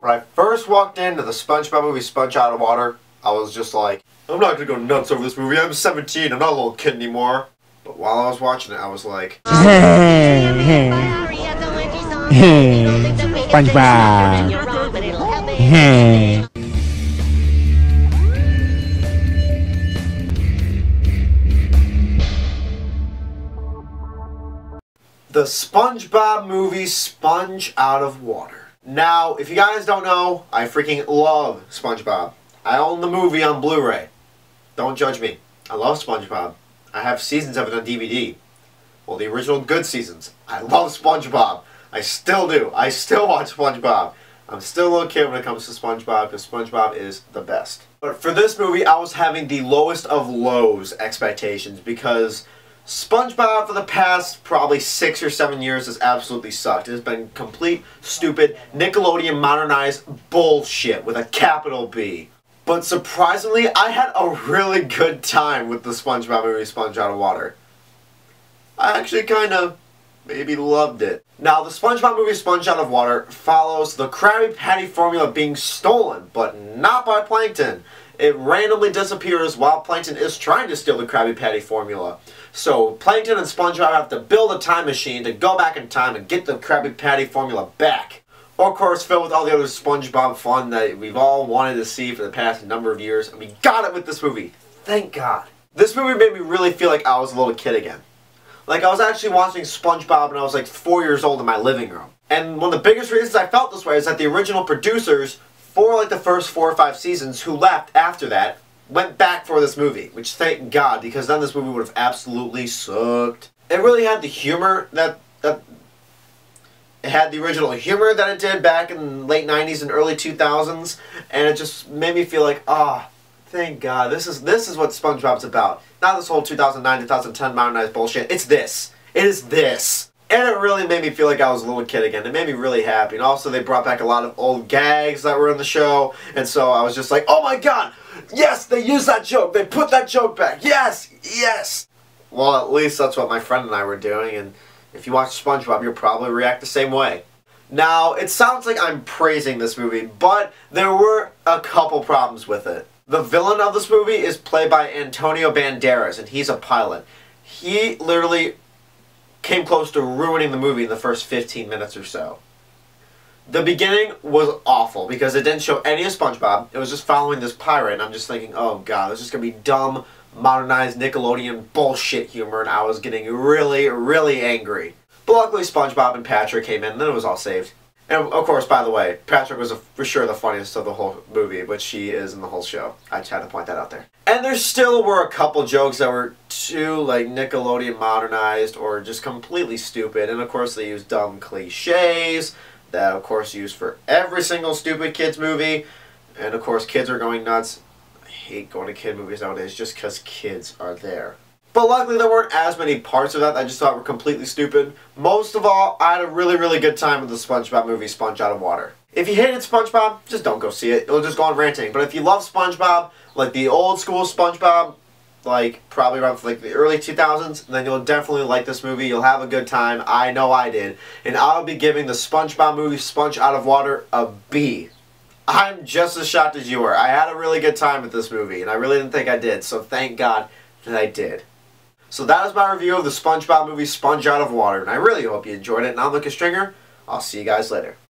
When I first walked into the Spongebob movie, Sponge Out of Water, I was just like, I'm not gonna go nuts over this movie. I'm 17. I'm not a little kid anymore. But while I was watching it, I was like, SpongeBob. the Spongebob movie, Sponge Out of Water. Now, if you guys don't know, I freaking love SpongeBob. I own the movie on Blu-ray. Don't judge me. I love SpongeBob. I have seasons of it on DVD. Well, the original good seasons. I love SpongeBob. I still do. I still watch SpongeBob. I'm still a little kid when it comes to SpongeBob because SpongeBob is the best. But for this movie, I was having the lowest of lows expectations because SpongeBob for the past probably 6 or 7 years has absolutely sucked. It has been complete, stupid, Nickelodeon modernized bullshit with a capital B. But surprisingly, I had a really good time with the Spongebob movie, Sponge Out of Water. I actually kind of maybe loved it. Now, the Spongebob movie, Sponge Out of Water, follows the Krabby Patty formula being stolen, but not by Plankton. It randomly disappears while Plankton is trying to steal the Krabby Patty formula. So, Plankton and SpongeBob have to build a time machine to go back in time and get the Krabby Patty formula back. Of course, filled with all the other SpongeBob fun that we've all wanted to see for the past number of years. And we got it with this movie. Thank God. This movie made me really feel like I was a little kid again. Like, I was actually watching SpongeBob when I was like 4 years old in my living room. And one of the biggest reasons I felt this way is that the original producers, for like the first 4 or 5 seasons, who left after that, went back for this movie. Which, thank God, because then this movie would have absolutely sucked. It really had the humor that it had the original humor that it did back in the late 90s and early 2000s. And it just made me feel like, ah, thank God, this is what SpongeBob's about. Not this whole 2009, 2010 modernized bullshit. It's this. It is this. And it really made me feel like I was a little kid again. It made me really happy. And also they brought back a lot of old gags that were in the show. And so I was just like, oh my God, yes, they used that joke. They put that joke back. Yes, yes. Well, at least that's what my friend and I were doing. And if you watch SpongeBob, you'll probably react the same way. Now, it sounds like I'm praising this movie, but there were a couple problems with it. The villain of this movie is played by Antonio Banderas, and he's a pilot. He literally came close to ruining the movie in the first 15 minutes or so. The beginning was awful because it didn't show any of SpongeBob. It was just following this pirate, and I'm just thinking, oh God, this is going to be dumb, modernized Nickelodeon bullshit humor, and I was getting really, really angry. But luckily SpongeBob and Patrick came in, and then it was all saved. And of course, by the way, Patrick was for sure the funniest of the whole movie, which he is in the whole show. I just had to point that out there. And there still were a couple jokes that were too, like, Nickelodeon modernized or just completely stupid. And of course, they used dumb cliches that, of course, used for every single stupid kids movie. And of course, kids are going nuts. I hate going to kid movies nowadays just because kids are there. But luckily, there weren't as many parts of that I just thought were completely stupid. Most of all, I had a really good time with the SpongeBob movie, Sponge Out of Water. If you hated SpongeBob, just don't go see it. It'll just go on ranting. But if you love SpongeBob, like the old school SpongeBob, like probably around like the early 2000s, then you'll definitely like this movie. You'll have a good time. I know I did. And I'll be giving the SpongeBob movie, Sponge Out of Water, a B. I'm just as shocked as you are. I had a really good time with this movie, and I really didn't think I did. So thank God that I did. So that is my review of the SpongeBob movie, Sponge Out of Water, and I really hope you enjoyed it. And I'm Lucas Stringer. I'll see you guys later.